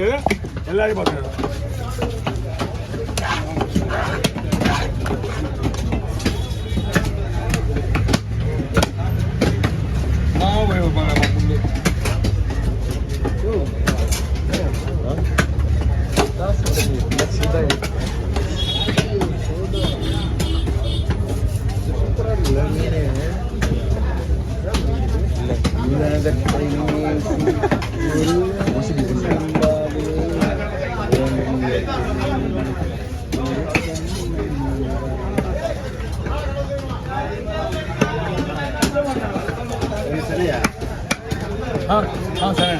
முடியாது, எல்லாரையும் பார்த்துக்கலாம். சரி.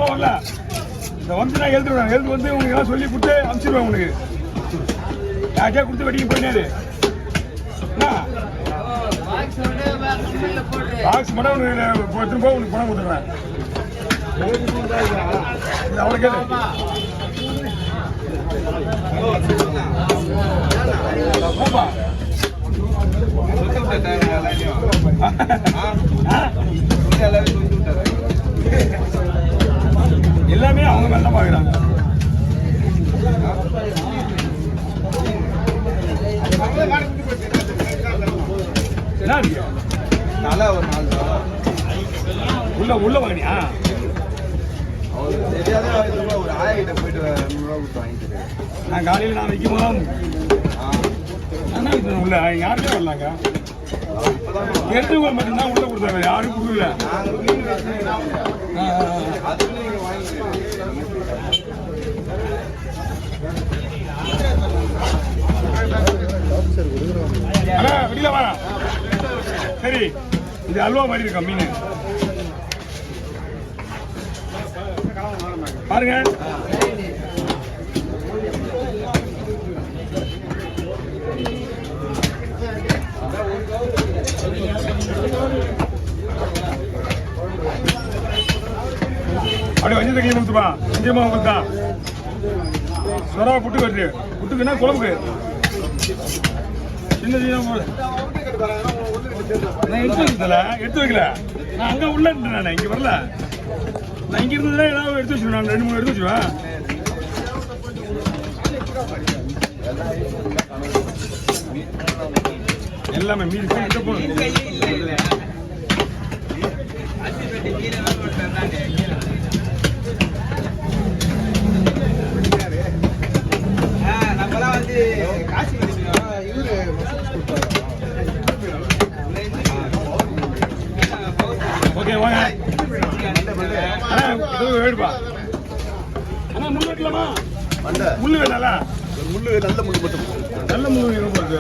வரல இந்த வந்து நான் எழுதுவேன். எழுது வந்து உங்களுக்கு எல்லாம் சொல்லி கொடுத்து அனுப்பிச்சிடுவேன். உங்களுக்கு யார்கிட்டயா கொடுத்து வெட்டிங்க போயினாரு பாக்ஸ் மட்டும் திரும்ப உனக்கு பணம் கொடுத்துருவேன். அவளுக்கு எல்லாமே அவங்க மேல தான் பாக்குறாங்க. என்ன இருக்கு நல்லா ஒரு நாள் உள்ள வாங்கினியா? ஒரு ஆயிட்ட போயிட்டு வாங்கிட்டு நான் காலையில் நான் வைக்கும் போது உள்ள யாருமே வரலாங்க. எடுத்துக்கோ மட்டும்தான் உள்ள கொடுத்தாங்க, யாரும் கொடுக்கல. வெளியில வா. சரி, இது அல்வா மாதிரி இருக்கா மீன் பாருங்க. அப்படியே வஞ்சு தண்ணி கொடுத்துப்பா. நிஜமா கொடுத்தா சொரா புட்டு வருது. புட்டுக்குன்னா குழம்புக்கு சின்ன சின்ன நான் எடுத்து வைக்கல. நான் அங்கே உள்ள இருந்தேன். நான் இங்கே வரல. நான் இங்கே இருந்ததுன்னா ஏதாவது எடுத்து வச்சுருவேன். நான் 2-3 எடுத்து வச்சுருவேன். எல்லாமே மீன் நம்மளாம் வந்து காசு ஓகே வாங்க. வேடுப்பா அண்ணா முள்ளு வெட்டலாமா? முள்ளு வேணால? முள்ளு நல்ல முள்ளு மட்டும். நல்ல முள்ளு இருக்கு.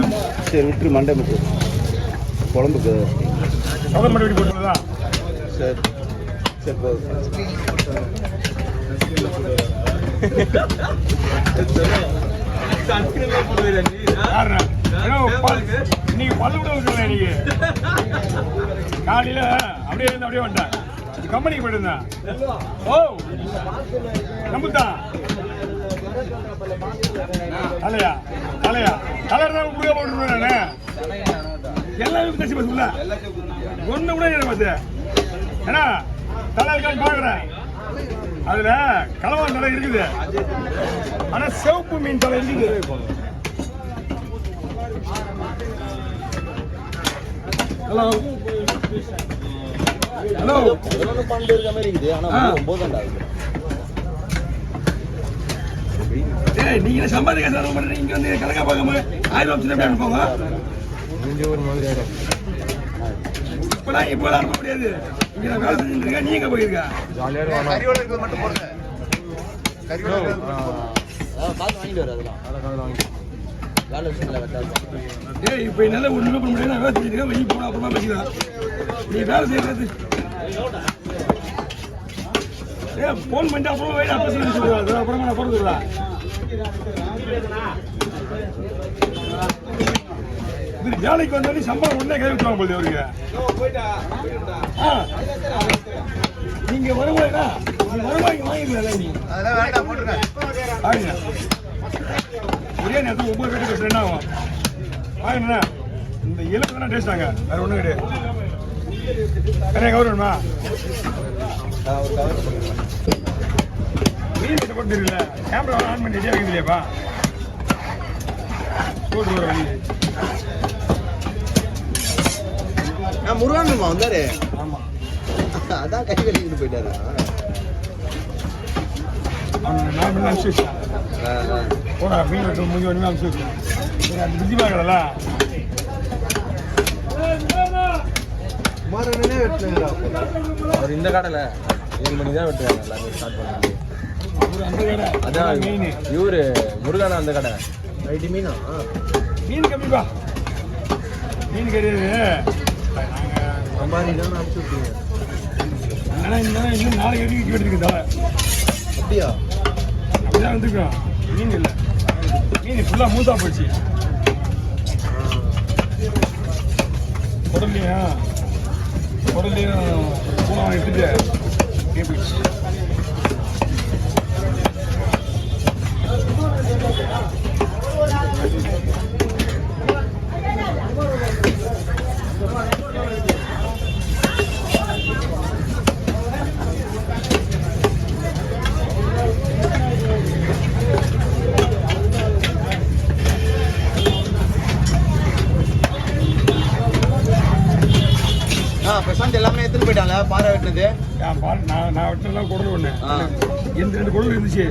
சரி விட்டு மண்டை மட்டும் குழம்புக்கு சவரம் மட்டும் வெட்டி போட்டுருதா? சரி சரி இன்னைக்கு பல்லு விட வச்சுருந்தேன். இன்னைக்கு காலையில அப்படியே இருந்து அப்படியே வந்துட்டேன். கம்பெனிக்கு போயிட்டு இருந்தேன். ஓ நம்புதான் தலையா தலையா கலர் தான் கொடுக்க போட்டுருவேன். நான் எல்லாமே பேசி பேசுல ஒண்ணு கூட எனக்கு பார்த்து ஏன்னா தலை இருக்கான்னு பாக்குறேன். அதுல கலவா தலை இருக்குது. ஆனா சிவப்பு மீன் தலை இருக்குது. ஹலோ ஹலோ பன்னெண்டு இருக்க மாதிரி இருக்குது. ஆனா 9 ஆகுது. நீங்க சம்பாதிக்க செலவு பண்றீங்க. இங்க வந்து கலக்கா பார்க்காம 1000 ரூபாய் போங்க. ஒரு மாதிரி இப்ப அனுப்ப முடியாது. இங்க நான் வேலை செஞ்சுட்டு இருக்கேன். நீங்க போயிருக்க கறியோட மட்டும் போடுங்க. கறியோட கால் வாங்கிட்டு வர அதெல்லாம் வாங்கிட்டு கால் வச்சுல வெட்டாது. ஏய் இப்போ என்னால ஒரு நிமிஷம் முடியல. நான் வேலை செஞ்சுட்டு இருக்கேன். வெளிய போனா அப்புறமா பேசிக்கலாம். நீ வேலை செய்யறது போன் பண்ணிட்டு அப்புறம் வெயிட் அப்ப சொல்லுவாங்க. அப்புறமா நான் போறதுல வேலைக்கு வந்தாலும் சம்பளம் உடனே கை விட்டுவாங்க போது அவருக்கு. நீங்க வருவாய்னா வருவாய்க்கு வாங்கிக்கலாம் நீ அதெல்லாம் வேண்டாம் போட்டுருங்க. ஆகுங்க ஒரே நேரத்தில் 9 கட்டு கட்டு என்ன ஆகும் ஆகுண்ணா இந்த எலும்பு தானே டேஸ்ட் ஆங்க வேற ஒன்றும் கிடையாது நிறைய கவர் வேணுமா ஒரு கவர் போட்டுருங்க. மீன் கிட்ட போட்டு தெரியல கேமரா ஆன் பண்ணி ரெடியாக வைக்க இல்லையாப்பா போட்டு வர வழி நான் முருகானுமா வந்தாரு. ஆமாம் அதான் கை வெளியிட்டு போயிட்டாரு. அவன் நான் பண்ணி அனுப்பிச்சு வச்சேன் போடா மீன் வெட்டு முடிஞ்ச உடனே அனுப்பிச்சு வச்சேன் அது பிஸி பார்க்கறல குமாரனே வெட்டுறாரு. அவர் இந்த கடையில் 7 மணி தான் வெட்டுவாங்க எல்லாமே ஸ்டார்ட் பண்ணாங்க. அவர் அந்த கடை அதான் மீன் இவரு முருகனா அந்த கடை. நைட்டு மீனா மீன் கம்மிப்பா மீன் கிடையாது சம்பாதி தான் அனுப்பிச்சு விட்டீங்க. இன்னும் 4 கட்டி வெட்டிருக்கு தலை அப்படியா? அப்படிதான் வந்துருக்கோம் மீன் இல்லை மீன் ஃபுல்லாக மூத்தா போச்சு குடல்லையும் பூனை எடுத்துட்டு போயிடுச்சு பிரசாந்த் எல்லாமே எடுத்துட்டு போயிட்டாங்க. பாறை வெட்டினது நான் வெட்டினெல்லாம் குடல் ஒன்று எந்த 2 குடல் இருந்துச்சு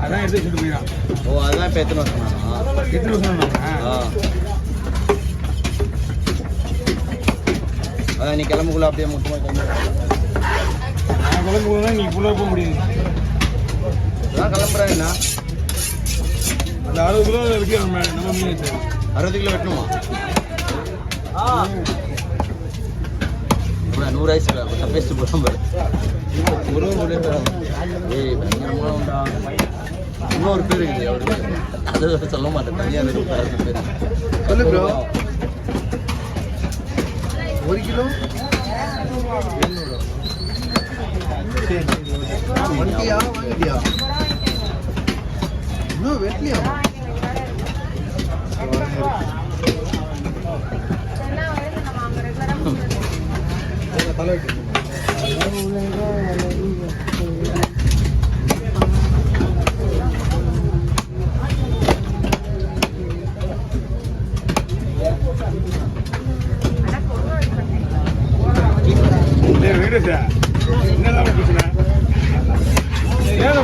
அதான் எடுத்து வச்சுட்டு போயிடான். ஓ அதான் இப்போ எத்தனை வருஷம் எத்தனை வருஷம் அதான் நீ கிளம்புக்குள்ள அப்படியே மொத்தமாக நான் குழம்பு போதான் நீ ஃபுல்லாக போக முடியாது அதான் கிளம்புறேன். என்ன அந்த 60 கிலோ வைக்கிறோம் நம்ம மீன் வச்சு 60 கிலோ வெட்டணுமா? 100 ஆயிடுச்சு கொஞ்சம் பேசிட்டு போகிறோம் பாரு. ஏய் பயங்கரமான உண்டா. இன்னொரு பேர் இருக்குது அவருக்கு அது சொல்ல மாட்டேன் தனியாக பேர் சொல்லு ப்ரோ. 1 கிலோ வண்டியா வாங்கிட்டியா? இன்னும் வெட்டலையா? தலை என்னதான் பிரச்சனை ஏன்